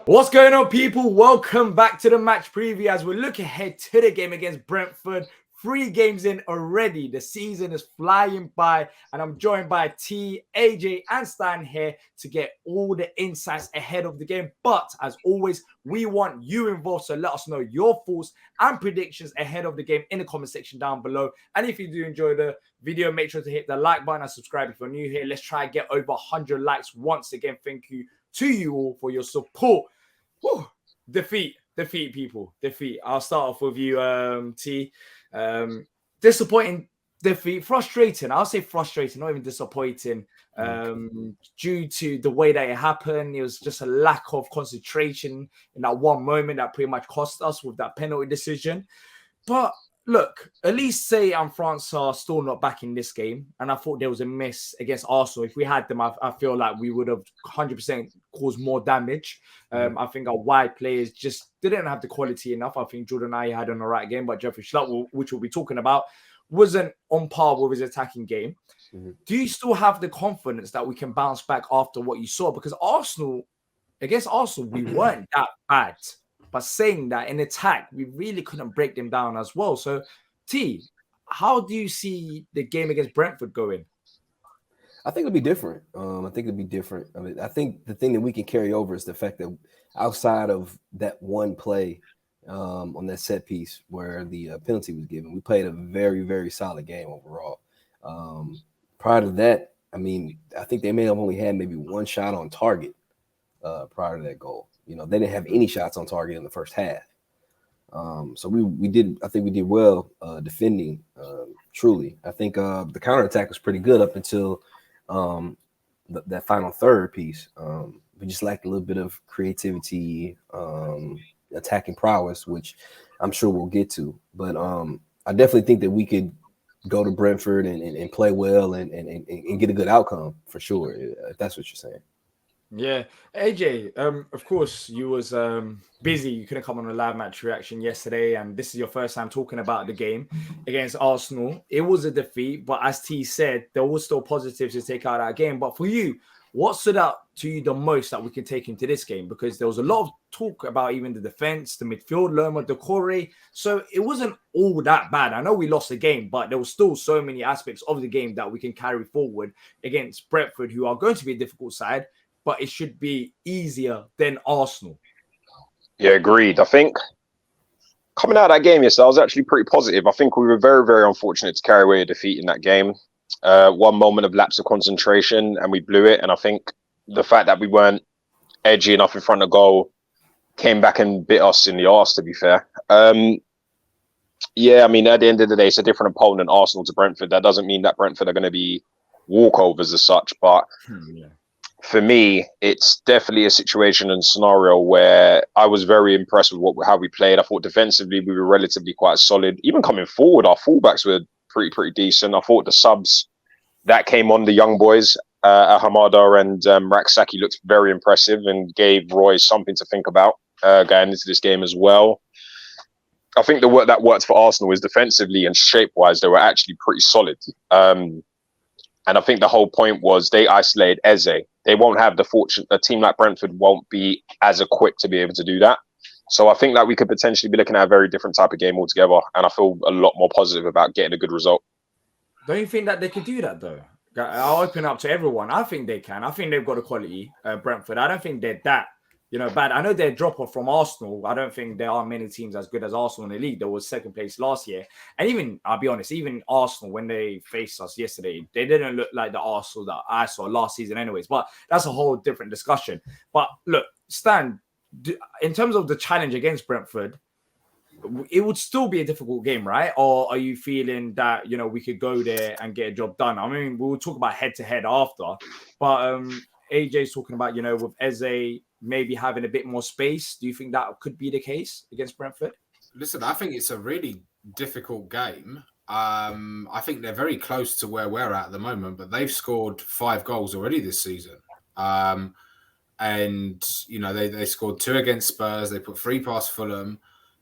What's going on, people? Welcome back to the match preview as we look ahead to the game against Brentford. 3 games in already. The season is flying by, and I'm joined by T, AJ, and Stan here to get all the insights ahead of the game. But as always, we want you involved, so let us know your thoughts and predictions ahead of the game in the comment section down below. And if you do enjoy the video, make sure to hit the like button and subscribe if you're new here. Let's try and get over 100 likes once again. Thank you to you all for your support. Whew. Defeat, people, defeat. I'll start off with you, T. Disappointing defeat, frustrating. I'll say frustrating, not even disappointing. Due to the way that it happened, it was just a lack of concentration in that one moment that pretty much cost us with that penalty decision. But look, at least say and France are still not back in this game. And I thought there was a miss against Arsenal. If we had them, I feel like we would have 100% caused more damage. I think our wide players just didn't have the quality enough. I think Jordan Ayew had an all right game, but Jeffrey Schlupp, which we'll be talking about, wasn't on par with his attacking game. Do you still have the confidence that we can bounce back after what you saw? Because against Arsenal, we weren't that bad. But saying that in attack, we really couldn't break them down as well. So, T, how do you see the game against Brentford going? I think it'll be different. I mean, I think the thing that we can carry over is the fact that outside of that one play on that set piece where the penalty was given, we played a very, very solid game overall. Prior to that, I mean, I think they may have only had maybe one shot on target prior to that goal. You know, they didn't have any shots on target in the first half. So we did well defending, truly. I think the counterattack was pretty good up until that final third piece. We just lacked a little bit of creativity, attacking prowess, which I'm sure we'll get to. But I definitely think that we could go to Brentford and play well and get a good outcome for sure, if that's what you're saying. Yeah, AJ, of course, you was busy. You couldn't come on a live match reaction yesterday, and this is your first time talking about the game against Arsenal. It was a defeat, but as T said, there was still positives to take out of that game. But for you, what stood out to you the most that we can take into this game? Because there was a lot of talk about even the defense, the midfield, Lerma, Decore. So it wasn't all that bad. I know we lost the game, but there was still so many aspects of the game that we can carry forward against Brentford, who are going to be a difficult side, but it should be easier than Arsenal. Yeah, agreed. I think coming out of that game yesterday, I was actually pretty positive. I think we were very, very unfortunate to carry away a defeat in that game. One moment of lapse of concentration and we blew it. And I think the fact that we weren't edgy enough in front of goal came back and bit us in the arse, to be fair. Yeah, I mean, at the end of the day, it's a different opponent, Arsenal to Brentford. That doesn't mean that Brentford are going to be walkovers as such, but for me, it's definitely a situation and scenario where I was very impressed with how we played. I thought defensively we were relatively quite solid. Even coming forward, our fullbacks were pretty decent. I thought the subs that came on, the young boys, Hamada and Rak-Sakyi, looked very impressive and gave Roy something to think about going into this game as well. I think the work that worked for Arsenal is defensively and shape-wise, they were actually pretty solid. And I think the whole point was they isolated Eze. They won't have the fortune. A team like Brentford won't be as equipped to be able to do that. So I think that we could potentially be looking at a very different type of game altogether. And I feel a lot more positive about getting a good result. Don't you think that they could do that, though? I'll open up to everyone. I think they can. I think they've got a quality, Brentford. I don't think they're that, bad. I know they're drop-off from Arsenal. I don't think there are many teams as good as Arsenal in the league. There was second place last year. And even, I'll be honest, even Arsenal, when they faced us yesterday, they didn't look like the Arsenal that I saw last season anyways. But that's a whole different discussion. But look, Stan, in terms of the challenge against Brentford, it would still be a difficult game, right? Or are you feeling that, we could go there and get a job done? I mean, we'll talk about head-to-head after. But AJ's talking about, with Eze maybe having a bit more space. Do you think that could be the case against Brentford? Listen, I think it's a really difficult game. I think they're very close to where we're at the moment, but they've scored 5 goals already this season. And, they scored 2 against Spurs. They put 3 past Fulham.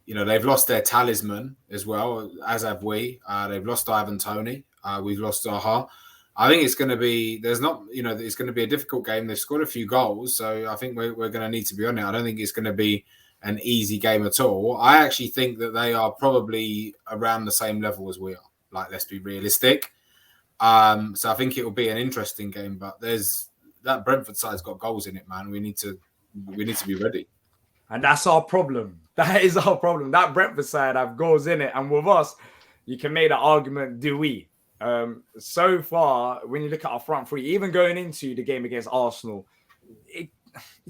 They've lost their talisman as well, as have we. They've lost Ivan Toney. We've lost Zaha. I think it's going to be, it's going to be a difficult game. They've scored a few goals, so I think we're going to need to be on it. I don't think it's going to be an easy game at all. I actually think that they are probably around the same level as we are. Like, let's be realistic. So I think it will be an interesting game, but that Brentford side's got goals in it, man. We need to be ready. And that's our problem. That is our problem. That Brentford side have goals in it. And with us, you can make that argument, do we? So far, when you look at our front three, even going into the game against Arsenal, it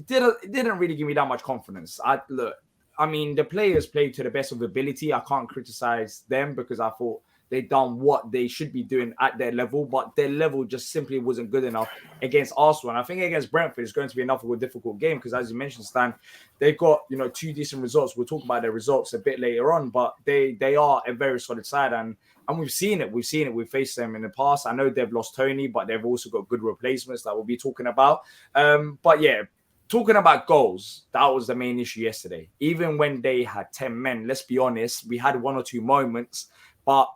didn't really give me that much confidence. The players played to the best of their ability. I can't criticize them because I thought they've done what they should be doing at their level, but their level just simply wasn't good enough against Arsenal. And I think against Brentford, it's going to be enough of a difficult game because, as you mentioned, Stan, they've got 2 decent results. We'll talk about their results a bit later on, but they are a very solid side, and we've seen it. We've faced them in the past. I know they've lost Tony, but they've also got good replacements that we'll be talking about. But yeah, talking about goals, that was the main issue yesterday. Even when they had 10 men, let's be honest, we had 1 or 2 moments, but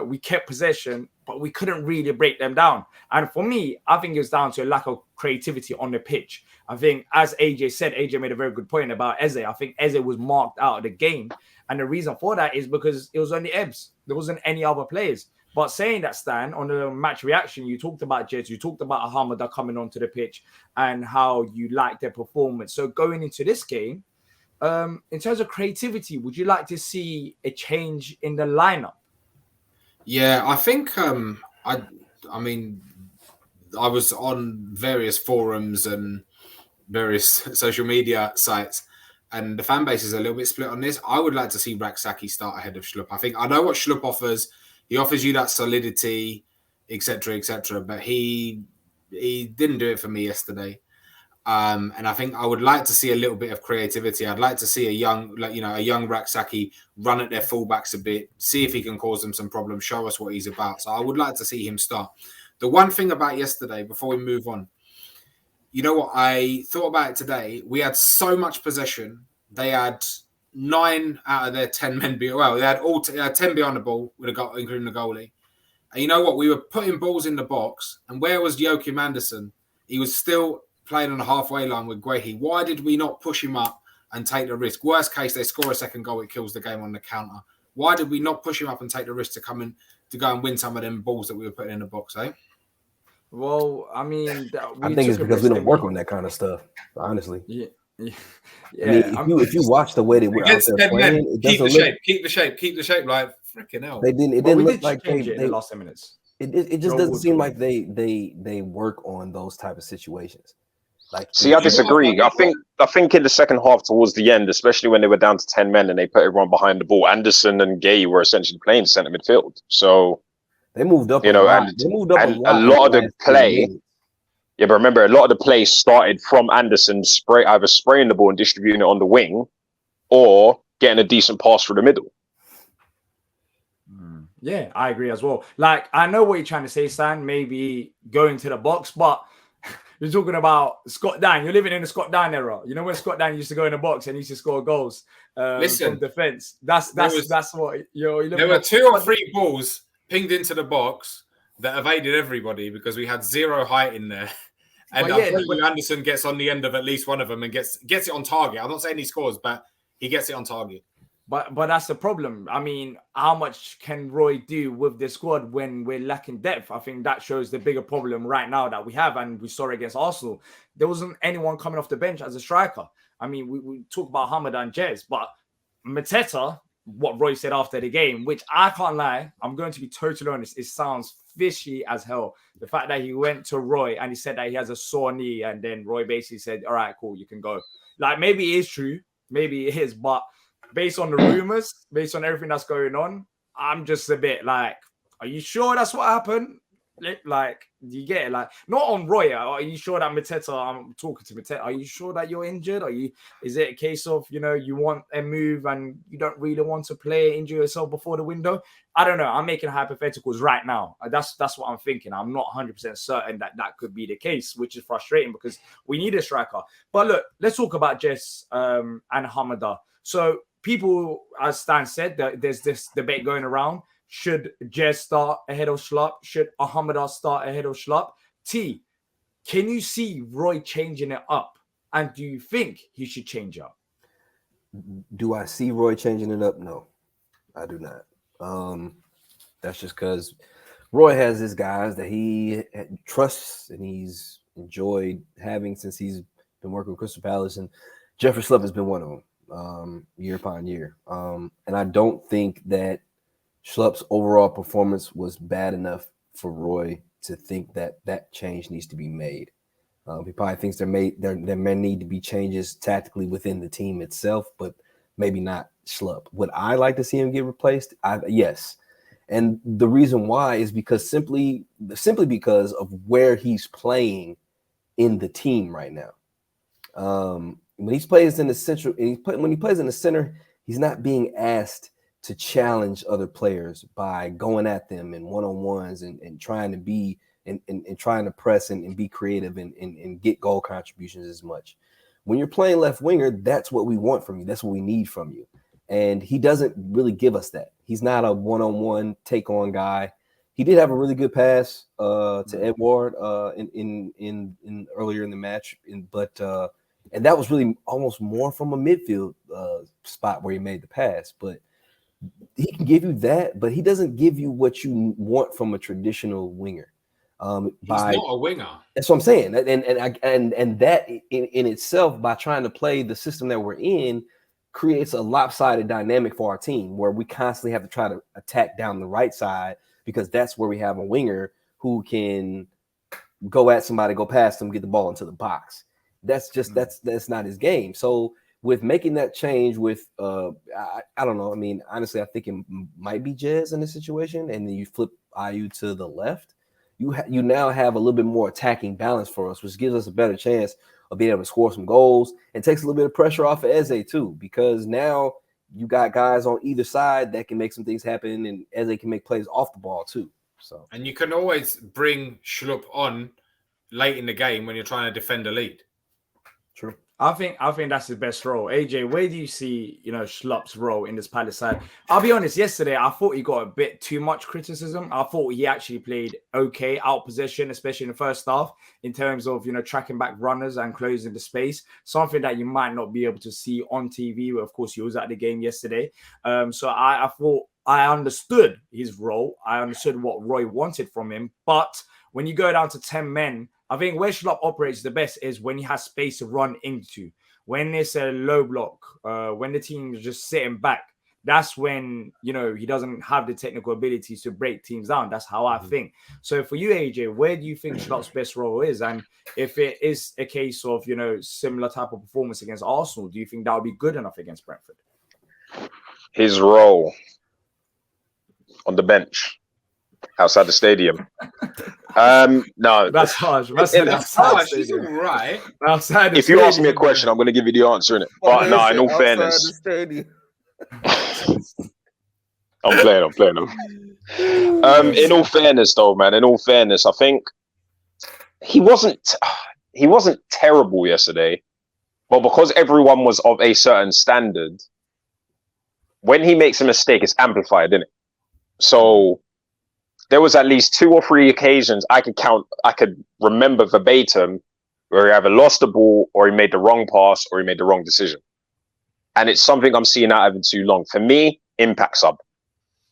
we kept possession, but we couldn't really break them down. And for me, I think it was down to a lack of creativity on the pitch. I think, as AJ said, AJ made a very good point about Eze. I think Eze was marked out of the game. And the reason for that is because it was only Ebbs. There wasn't any other players. But saying that, Stan, on the match reaction, you talked about Jets, you talked about Hamada coming onto the pitch and how you liked their performance. So going into this game, in terms of creativity, would you like to see a change in the lineup? Yeah, I think I was on various forums and various social media sites, and the fan base is a little bit split on this. I would like to see Rak-Sakyi start ahead of Schlupp. I know what Schlupp offers. He offers you that solidity, etc., but he didn't do it for me yesterday. And I think I would like to see a little bit of creativity. I'd like to see a young Rak-Sakyi run at their fullbacks a bit, see if he can cause them some problems, show us what he's about. So I would like to see him start. The one thing about yesterday, before we move on, you know what I thought about it today? We had so much possession. They had 9 out of their 10 men. They had 10 behind the ball, including the goalie. And you know what? We were putting balls in the box. And where was Joachim Andersen? He was still playing on the halfway line with Guehi. Why did we not push him up and take the risk? Worst case, they score a second goal, it kills the game on the counter. Why did we not push him up and take the risk to come in to go and win some of them balls that we were putting in the box, eh? Well, I think it's because we don't work on that kind of stuff, honestly. Yeah. If you watch the way they were out there playing, it keep doesn't the shape. Like, freaking hell. They didn't. It didn't look like they in the last 10 minutes. It just doesn't seem like they work on those type of situations. See, I disagree. I think in the second half, towards the end, especially when they were down to 10 men and they put everyone behind the ball, Anderson and Gay were essentially playing centre midfield. So they moved up. And a lot of the play. Yeah, but remember, a lot of the play started from Anderson either spraying the ball and distributing it on the wing, or getting a decent pass through the middle. Yeah, I agree as well. Like, I know what you're trying to say, Stan. Maybe going to the box, but you're talking about Scott Dan. You're living in the Scott Dan era. You know when Scott Dan used to go in the box and he used to score goals from defense. That's what you're. There were 2 or 3 balls pinged into the box that evaded everybody because we had 0 height in there. And Anderson gets on the end of at least one of them and gets it on target. I'm not saying he scores, but he gets it on target. But that's the problem. I mean, how much can Roy do with the squad when we're lacking depth? I think that shows the bigger problem right now that we have, and we saw it against Arsenal. There wasn't anyone coming off the bench as a striker. I mean, we talk about Hamada and Jez, but Mateta, what Roy said after the game, which I can't lie, I'm going to be totally honest, it sounds fishy as hell. The fact that he went to Roy and he said that he has a sore knee, and then Roy basically said, all right, cool, you can go. Like, maybe it is true, maybe it is, but based on the rumors, based on everything that's going on, I'm just a bit like, are you sure that's what happened? Like, do you get it? Like, not on Roy. Are you sure that Mateta, I'm talking to Mateta, are you sure that you're injured? Is it a case of, you want a move and you don't really want to play, injure yourself before the window? I don't know. I'm making hypotheticals right now. That's what I'm thinking. I'm not 100% certain that could be the case, which is frustrating because we need a striker. But look, let's talk about Jess and Hamada. So people, as Stan said, there's this debate going around. Should Jez start ahead of Schlupp? Should Ahmada start ahead of Schlupp? T, can you see Roy changing it up? And do you think he should change up? Do I see Roy changing it up? No, I do not. That's just because Roy has his guys that he trusts and he's enjoyed having since he's been working with Crystal Palace, and Jeffrey Schlupp has been one of them year upon year. And I don't think that Schlupp's overall performance was bad enough for Roy to think that that change needs to be made. He probably thinks there may need to be changes tactically within the team itself, but maybe not Schlupp. Would I like to see him get replaced? Yes. And the reason why is because simply because of where he's playing in the team right now. When he plays in the central, when he plays in the center, he's not being asked to challenge other players by going at them in one-on-ones and trying to be and trying to press and be creative and get goal contributions as much. When you're playing left winger, that's what we want from you. That's what we need from you. And he doesn't really give us that. He's not a one-on-one take-on guy. He did have a really good pass to Edouard in earlier in the match, but that was really almost more from a midfield spot where he made the pass. But he can give you that, but he doesn't give you what you want from a traditional winger. He's not a winger. That's what I'm saying. And that in itself, by trying to play the system that we're in, creates a lopsided dynamic for our team where we constantly have to try to attack down the right side because that's where we have a winger who can go at somebody, go past them, get the ball into the box. That's just that's not his game. So with making that change with I don't know. I mean, honestly, I think it might be Jez in this situation, and then you flip Ayew to the left. You now have a little bit more attacking balance for us, which gives us a better chance of being able to score some goals and takes a little bit of pressure off of Eze too, because now you got guys on either side that can make some things happen, and Eze can make plays off the ball too. So, and you can always bring Schlupp on late in the game when you're trying to defend a lead. True. I think that's his best role. AJ, where do you see, Schlupp's role in this Palace side? I'll be honest, yesterday, I thought he got a bit too much criticism. I thought he actually played okay out possession, especially in the first half, in terms of, tracking back runners and closing the space, something that you might not be able to see on TV. Of course, he was at the game yesterday. So I thought I understood his role. I understood what Roy wanted from him. But when you go down to 10 men, I think where Schlupp operates the best is when he has space to run into. When it's a low block, when the team is just sitting back, that's when, he doesn't have the technical abilities to break teams down. That's how I think. So for you, AJ, where do you think Schlupp's best role is? And if it is a case of, similar type of performance against Arsenal, do you think that would be good enough against Brentford? His role on the bench outside the stadium. No, that's harsh. That's harsh. He's all right. Outside if you ask me a question, I'm going to give you the answer in it. But no, in all fairness, I'm playing them. In all fairness, though, man. In all fairness, I think he wasn't terrible yesterday, but because everyone was of a certain standard, when he makes a mistake, it's amplified, isn't it? So there was at least 2 or 3 occasions I could remember verbatim where he either lost the ball or he made the wrong pass or he made the wrong decision. And it's something I'm seeing out of him too long. For me, impact sub.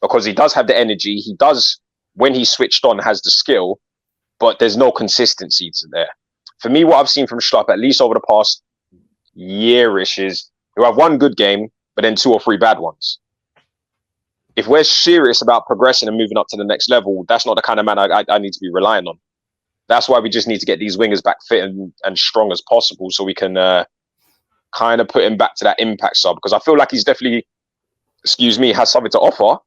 Because he does have the energy. He does, when he's switched on, has the skill, but there's no consistency to there. For me, what I've seen from Schlupp, at least over the past year-ish, is he'll have one good game, but then 2 or 3 bad ones. If we're serious about progressing and moving up to the next level, that's not the kind of man I need to be relying on. That's why we just need to get these wingers back fit and strong as possible so we can kind of put him back to that impact sub. Because I feel like he's definitely, has something to offer.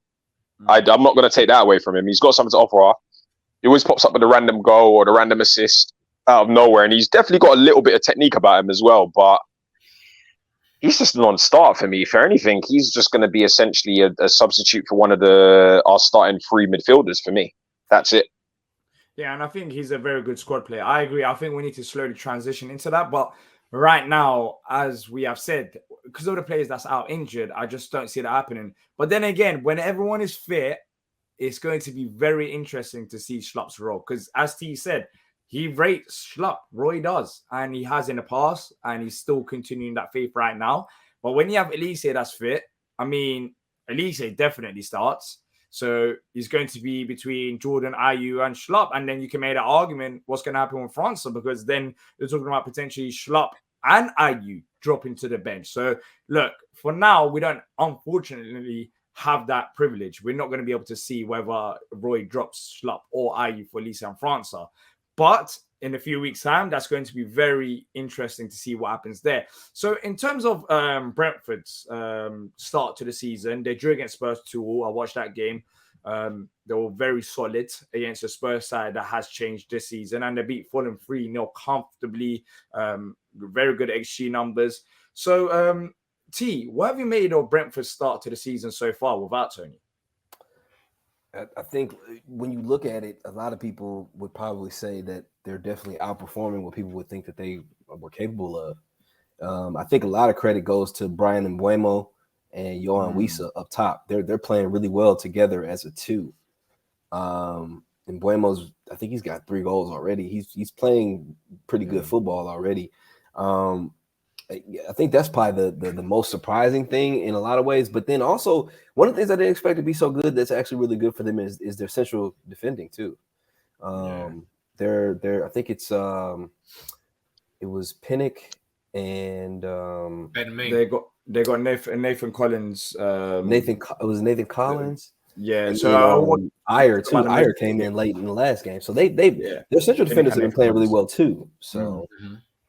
I'm not going to take that away from him. He's got something to offer. He always pops up with a random goal or the random assist out of nowhere. And he's definitely got a little bit of technique about him as well. But he's just a non-starter for me. For anything, he's just going to be essentially a substitute for one of our starting 3 midfielders for me. That's it. Yeah, and I think he's a very good squad player. I agree. I think we need to slowly transition into that. But right now, as we have said, because of the players that's out injured, I just don't see that happening. But then again, when everyone is fit, it's going to be very interesting to see Schlupp's role because, as T said, he rates Schlupp. Roy does, and he has in the past, and he's still continuing that faith right now. But when you have Elise that's fit, I mean, Elise definitely starts. So he's going to be between Jordan, Ayew, and Schlupp. And then you can make an argument what's going to happen with France, because then you're talking about potentially Schlupp and Ayew dropping to the bench. So look, for now, we don't unfortunately have that privilege. We're not going to be able to see whether Roy drops Schlupp or Ayew for Lisa and França. But in a few weeks' time, that's going to be very interesting to see what happens there. So in terms of Brentford's start to the season, they drew against Spurs 2-2. I watched that game. They were very solid against a Spurs side that has changed this season, and they beat Fulham 3-0 comfortably. Very good XG numbers. So, T, what have you made of Brentford's start to the season so far without Tony? I think when you look at it, a lot of people would probably say that they're definitely outperforming what people would think that they were capable of. I think a lot of credit goes to Brian Mbeumo and Yohan Wissa up top. They're playing really well together as a two. And Mbeumo's, I think he's got 3 goals already. He's playing pretty good football already. I think that's probably the most surprising thing in a lot of ways. But then also one of the things I didn't expect to be so good that's actually really good for them is their central defending too. They're I think it was Pinnock and they got Nathan Collins. It was Nathan Collins. Yeah, and so Ayer too. Ayer came in late in the last game, so their central defenders have been playing really well too. So.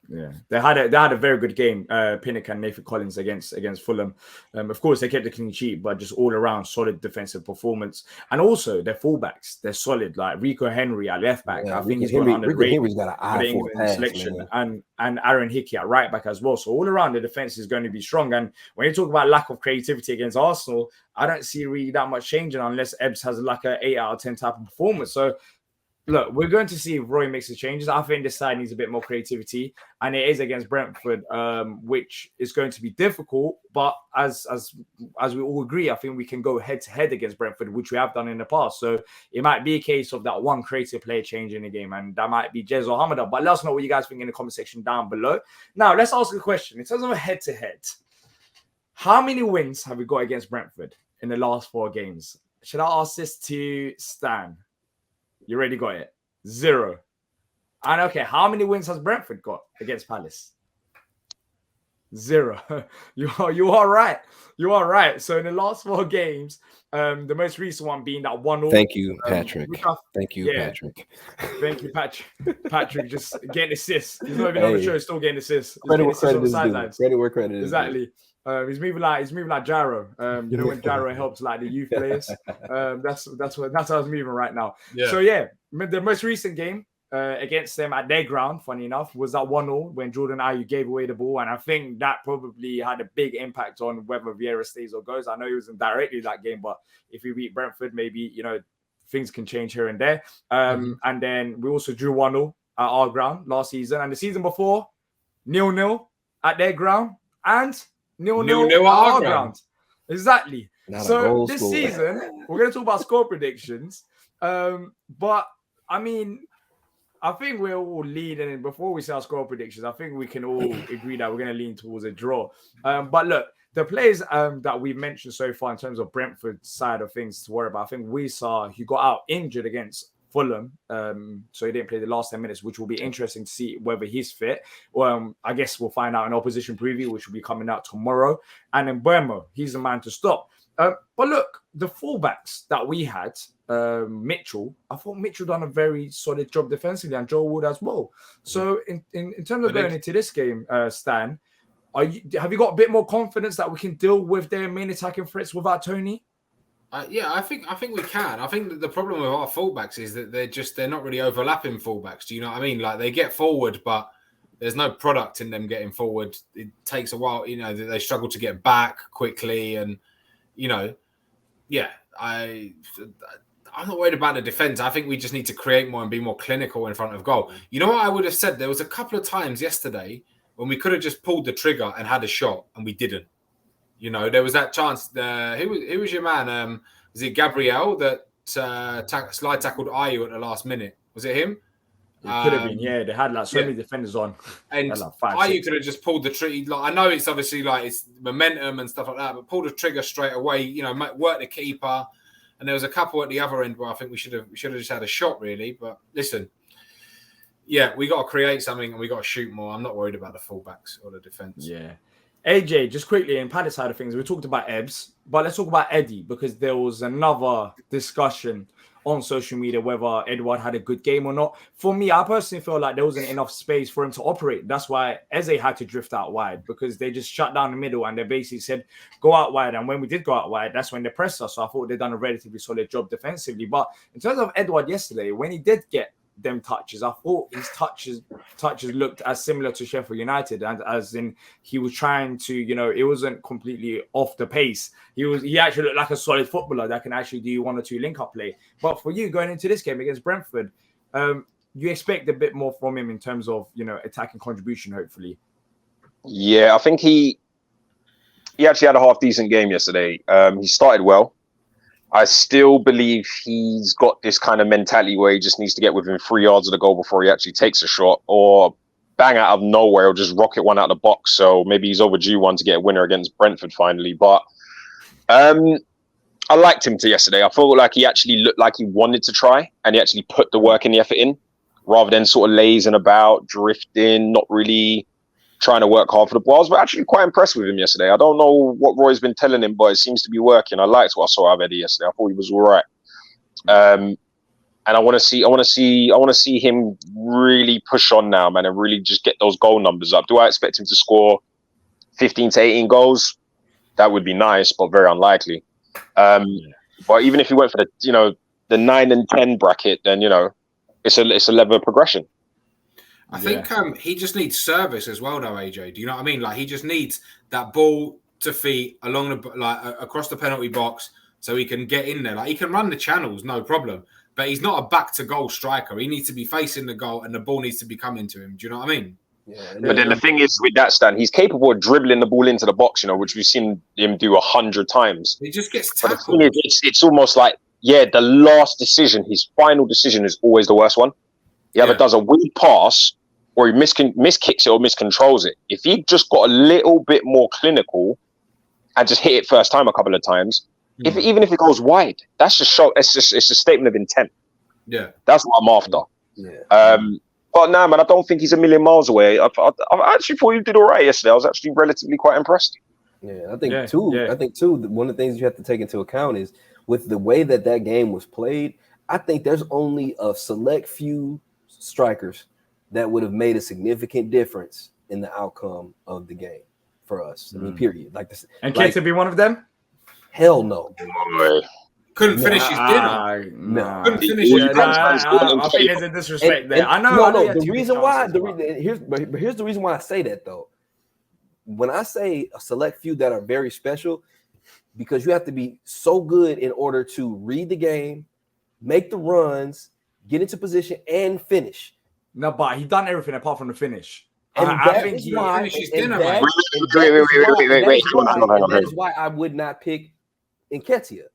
Yeah, they had a very good game, Pinnock and Nathan Collins against Fulham. Of course, they kept the clean sheet, but just all around solid defensive performance. And also their fullbacks, they're solid. Like Rico Henry at left back, I think he's got an underrated Henry's got an eye for a pass, selection, and Aaron Hickey at right back as well. So all around the defense is going to be strong. And when you talk about lack of creativity against Arsenal, I don't see really that much changing unless Ebbs has like an 8 out of 10 type of performance. So. Look, we're going to see if Roy makes the changes. I think this side needs a bit more creativity, and it is against Brentford, which is going to be difficult. But as we all agree, I think we can go head to head against Brentford, which we have done in the past. So it might be a case of that one creative player change in the game, and that might be Jez or Hamada. But let us know what you guys think in the comment section down below. Now, let's ask a question in terms of a head to head. How many wins have we got against Brentford in the last 4 games? Should I ask this to Stan? You already got it. 0. And okay, how many wins has Brentford got against Palace? 0. You are right. You are right. So in the last 4 games, the most recent one being that 1-0. Thank you, Patrick. Thank you, Patrick. Thank you, Patrick. Patrick just getting assists. He's not even on the show, still getting assists. Credit where credit is due. Credit where credit is exactly. He's moving like Gyro. You know when Gyro helps like the youth players. That's how it's moving right now. Yeah. So yeah, the most recent game against them at their ground, funny enough, was that 1-0 when Jordan Ayew gave away the ball, and I think that probably had a big impact on whether Vieira stays or goes. I know he wasn't directly that game, but if we beat Brentford, maybe things can change here and there. And then we also drew 1-0 at our ground last season, and the season before 0-0 at their ground and 0-0 at our ground. Exactly. So this season, we're going to talk about score predictions. But I mean, I think we're all leaning. Before we say our score predictions, I think we can all agree that we're going to lean towards a draw. But look, the players that we've mentioned so far in terms of Brentford's side of things to worry about, I think we saw he got out injured against Fulham, so he didn't play the last 10 minutes, which will be interesting to see whether he's fit. I guess we'll find out in opposition preview, which will be coming out tomorrow. And then Mbeumo, he's the man to stop. But look, the fullbacks that we had, Mitchell, I thought Mitchell done a very solid job defensively, and Joel Wood as well. So in terms of going into this game, Stan, have you got a bit more confidence that we can deal with their main attacking threats without Tony? Yeah, I think we can. I think that the problem with our fullbacks is that they're not really overlapping fullbacks. Do you know what I mean? Like they get forward, but there's no product in them getting forward. It takes a while. They struggle to get back quickly, and I'm not worried about the defense. I think we just need to create more and be more clinical in front of goal. You know what I would have said? There was a couple of times yesterday when we could have just pulled the trigger and had a shot, and we didn't. There was that chance. Who was your man? Was it Gabriel that slide tackled Ayew at the last minute. Was it him? It could have been, yeah. They had like so many defenders on. And like 5, Ayew 6. could have just pulled the trigger. Like, I know it's obviously like it's momentum and stuff like that, but pull the trigger straight away. You know, work the keeper. And there was a couple at the other end where I think we should have just had a shot, really. But listen, yeah, we got to create something and we got to shoot more. I'm not worried about the fullbacks or the defense. Yeah. AJ, just quickly, in Paddy's side of things, we talked about Ebbs, but let's talk about Eddie, because there was another discussion on social media whether Edouard had a good game or not. For me, I personally feel like there wasn't enough space for him to operate. That's why Eze had to drift out wide, because they just shut down the middle and they basically said, go out wide. And when we did go out wide, that's when they pressed us. So I thought they'd done a relatively solid job defensively. But in terms of Edouard yesterday, when he did get them touches, I thought his touches looked as similar to Sheffield United, and as in he was trying to, it wasn't completely off the pace. He actually looked like a solid footballer that can actually do 1 or 2 link-up play. But for you going into this game against Brentford, you expect a bit more from him in terms of attacking contribution, hopefully. Yeah, I think he actually had a half decent game yesterday. He started well. I still believe he's got this kind of mentality where he just needs to get within 3 yards of the goal before he actually takes a shot, or bang out of nowhere, or just rocket one out of the box. So maybe he's overdue one to get a winner against Brentford finally. But I liked him yesterday. I felt like he actually looked like he wanted to try, and he actually put the work and the effort in, rather than sort of lazing about, drifting, not really trying to work hard for the balls. But actually quite impressed with him yesterday. I don't know what Roy's been telling him, but it seems to be working. I liked what I saw out of Eddie yesterday. I thought he was all right. And I want to see him really push on now, man, and really just get those goal numbers up. Do I expect him to score 15 to 18 goals? That would be nice, but very unlikely. But even if he went for the 9 and 10 bracket, then it's a level of progression. I think he just needs service as well, though, AJ. Do you know what I mean? Like, he just needs that ball to feet along across the penalty box, so he can get in there. Like, he can run the channels, no problem. But he's not a back to goal striker. He needs to be facing the goal, and the ball needs to be coming to him. Do you know what I mean? Yeah. But then the thing is with that, Stan, he's capable of dribbling the ball into the box, which we've seen him do 100 times. He just gets But tackled. the thing is, it's almost like, the last decision, his final decision, is always the worst one. He either does a weak pass, or he miskicks it or miscontrols it. If he just got a little bit more clinical and just hit it first time a couple of times, even if it goes wide, that's just it's a statement of intent. Yeah, that's what I'm after. Yeah. But no, man, I don't think he's a million miles away. I actually thought he did all right yesterday. I was actually relatively quite impressed. Yeah, I think too. One of the things you have to take into account is with the way that game was played. I think there's only a select few strikers that would have made a significant difference in the outcome of the game for us. I mean, period. Like this, and Kate to be one of them? Hell no. Couldn't finish his dinner. No. Couldn't finish his dinner. I think there's a disrespect there. I know. No. The reason why, here's the reason why I say that though. When I say a select few that are very special, because you have to be so good in order to read the game, make the runs, get into position, and finish. No, but he done everything apart from the finish. And I think he finished his dinner, Wait. That is why I would not pick Nketiah.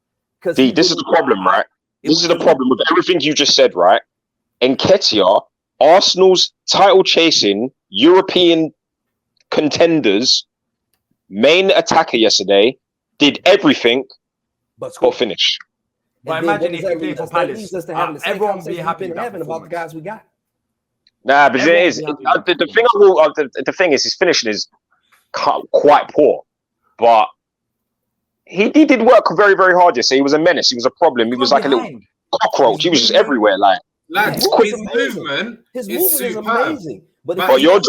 This is the problem, right? This is the problem with everything you just said, right? Nketiah, Arsenal's title-chasing European contenders, main attacker yesterday, did everything but finish. But imagine if you play for Palace, everyone be happy about the guys we got. Nah, but it is the thing is his finishing is quite poor, but he did work very, very hard yesterday. He was a menace. He was a problem. He was like a little cockroach. He was just everywhere. Like, lads, his movement is amazing. But your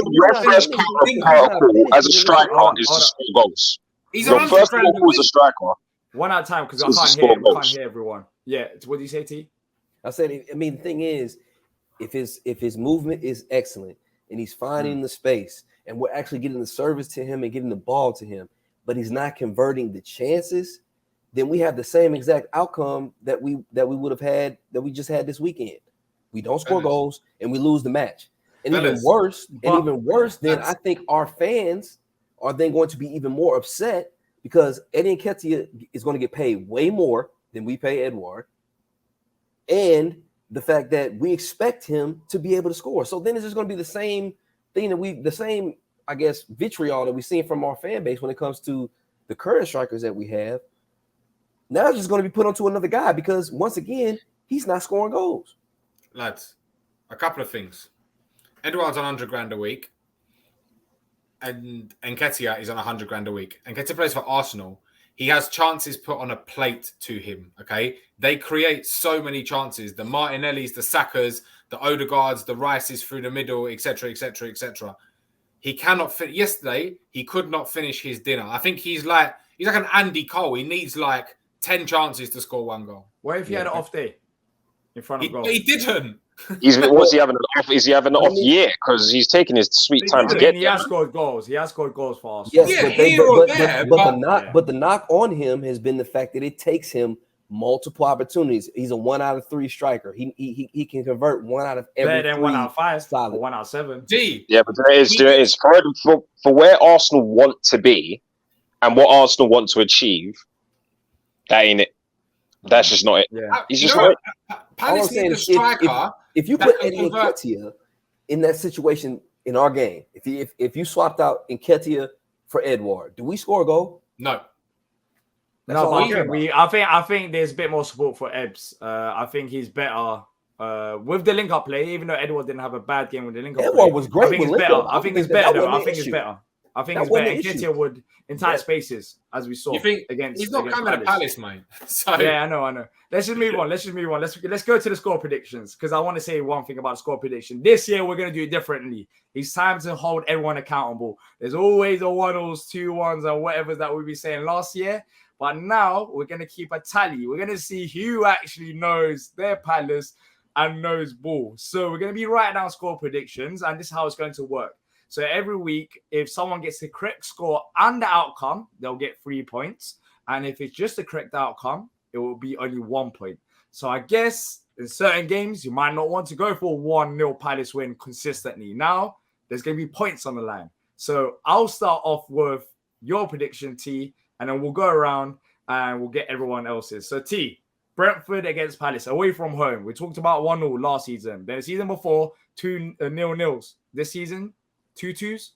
first protocol as a striker is to score goals. Your first protocol as a striker. One at a time, because I can't hear everyone. Yeah, what do you say, T? I said, I mean, the thing is, if his movement is excellent and he's finding the space and we're actually getting the service to him and getting the ball to him, but he's not converting the chances, then we have the same exact outcome that we would have had that we just had this weekend. We don't score goals and we lose the match. And even worse, then I think our fans are then going to be even more upset because Eddie Nketiah is going to get paid way more than we pay Edouard. and the fact that we expect him to be able to score. So then it's just going to be the same thing that I guess, vitriol that we've seen from our fan base when it comes to the current strikers that we have. Now it's just going to be put onto another guy because once again, he's not scoring goals. Lads, a couple of things. Edouard's on 100 grand a week, and Nketiah is on 100 grand a week. Nketiah plays for Arsenal. He has chances put on a plate to him, okay? They create so many chances. The Martinellis, the Sakas, the Odegaards, the Rices through the middle, etc., etc., etc. He cannot fit. Yesterday, he could not finish his dinner. I think he's like an Andy Cole. He needs like 10 chances to score 1 goal. What if he had an off day in front of goal? He didn't. Is he having an off year? Because he's taking his sweet time to get there. He has scored goals. He has scored goals for Arsenal. Yes, but the knock on him has been the fact that it takes him multiple opportunities. He's a 1 out of 3 striker. He can convert 1 out of every better than 1 out of 5, solid. 1 out of 7. Yeah, but there is for where Arsenal want to be and what Arsenal want to achieve. That ain't it. That's just not it. Yeah. He's just not it. Palace need a striker. If you put Eddie Nketiah in that situation in our game, if you swapped out Nketiah for Edouard, do we score a goal? No. No, I think there's a bit more support for Ebbs. I think he's better with the link-up play, even though Edouard didn't have a bad game with the link-up play. Edouard was great. I think it's better. I think it's better. I think it's better. Nketiah would in tight spaces, as we saw. You think against he's not coming to Palace, mate? So yeah, I know. Let's just move on. Let's go to the score predictions because I want to say one thing about the score prediction. This year we're gonna do it differently. It's time to hold everyone accountable. There's always a 1-0s, 2-1s, and whatever that we be saying last year. But now we're gonna keep a tally. We're gonna see who actually knows their Palace and knows ball. So we're gonna be writing down score predictions, and this is how it's going to work. So every week, if someone gets the correct score and the outcome, they'll get 3 points. And if it's just the correct outcome, it will be only 1 point. So I guess in certain games, you might not want to go for 1-0 Palace win consistently. Now, there's going to be points on the line. So I'll start off with your prediction, T, and then we'll go around and we'll get everyone else's. So T, Brentford against Palace, away from home. We talked about 1-0 last season. Then the season before, 2 0-0s. This season, 2-2s?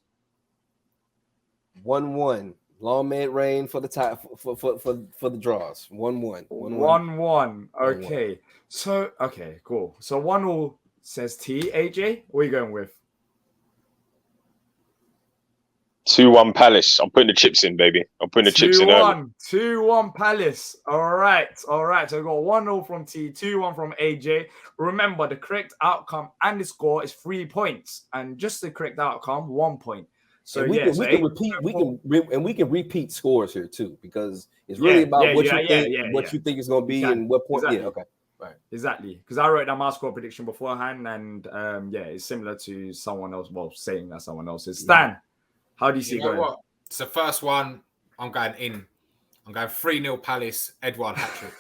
1-1. Long mid rain for the for the draws. 1-1. 1-1. Okay. So cool. So 1-0 says T. AJ, what are you going with? 2-1 Palace. I'm putting the chips in, baby. I'm putting the chips in early. 2-1 Palace. All right. So we got 1-0 from T, 2-1 from AJ. Remember, the correct outcome and the score is 3 points, and just the correct outcome, 1 point. So we can repeat scores here too, because it's really about what you think is going to be and what point. Exactly. Yeah, okay, right. Exactly, because I wrote down my score prediction beforehand, and it's similar to someone else. Well, saying that someone else is Stan. How do you see it going? What? It's the first one. I'm going in. I'm going 3-0 Palace. Edouard hat-trick.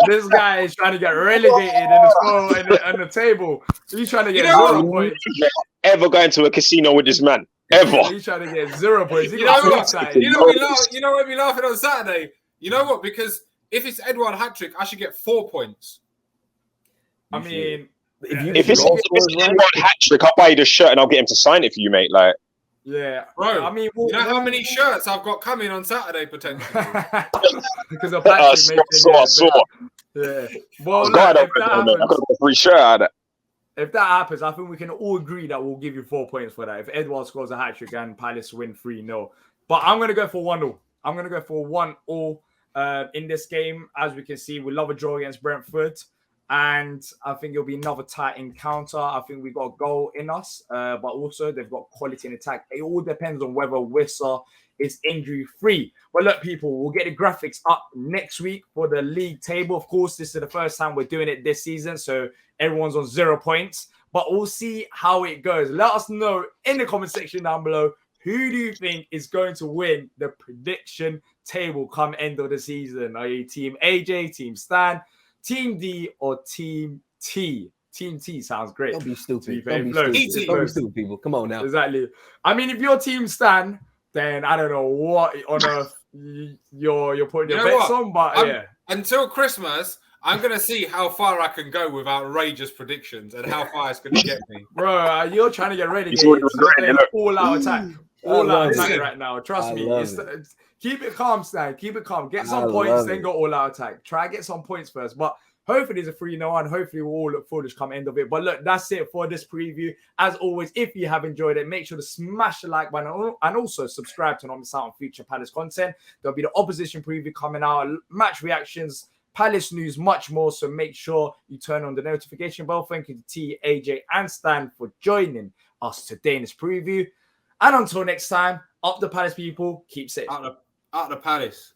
This guy is trying to get relegated in the score on the table. He's trying to get 0 points. Ever going to a casino with this man? Ever? He's trying to get 0 points. You know what? We laughing on Saturday. You know what? Because if it's Edouard hat-trick, I should get 4 points. I mean, if it's Edouard hat-trick, I'll buy you the shirt and I'll get him to sign it for you, mate. Like, yeah, bro. I mean, you know how many shirts I've got coming on Saturday potentially? Because of Patrick saw. Yeah. Well, I've got a free shirt out of that. If that happens, I think we can all agree that we'll give you 4 points for that. If Edouard scores a hat-trick and Palace win 3-0. But I'm going to go for 1-0. I'm going to go for 1-0 in this game. As we can see, we love a draw against Brentford. And I think it'll be another tight encounter. I think we got a goal in us. But also, they've got quality in attack. It all depends on whether Wissa is injury-free. But look, people, we'll get the graphics up next week for the league table. Of course, this is the first time we're doing it this season. So everyone's on 0 points. But we'll see how it goes. Let us know in the comment section down below, who do you think is going to win the prediction table come end of the season? Are you Team AJ, Team Stan, Team D, or Team T? Team T sounds great. Don't be stupid. Don't be stupid, people. Come on now. Exactly. I mean, if you're Team Stan, then I don't know what on earth you're putting your bets on, but until Christmas, I'm going to see how far I can go with outrageous predictions and how far it's going to get me. Bro, you're trying to get He's already relegated. So you're regretting playing it. all out attack. I All out love attack it. right now. Trust I me. love It's keep it calm, Stan. Keep it calm. Get I some points, love then it. go all out attack. Try to get some points first. But hopefully it's a 3-0 and hopefully we'll all look forward to come end of it. But look, that's it for this preview. As always, if you have enjoyed it, make sure to smash the like button and also subscribe to not miss out on future Palace content. There'll be the opposition preview coming out, match reactions, Palace news, much more. So make sure you turn on the notification bell. Thank you to T, AJ, and Stan for joining us today in this preview. And until next time, up the Palace people, keep safe. Out the Palace.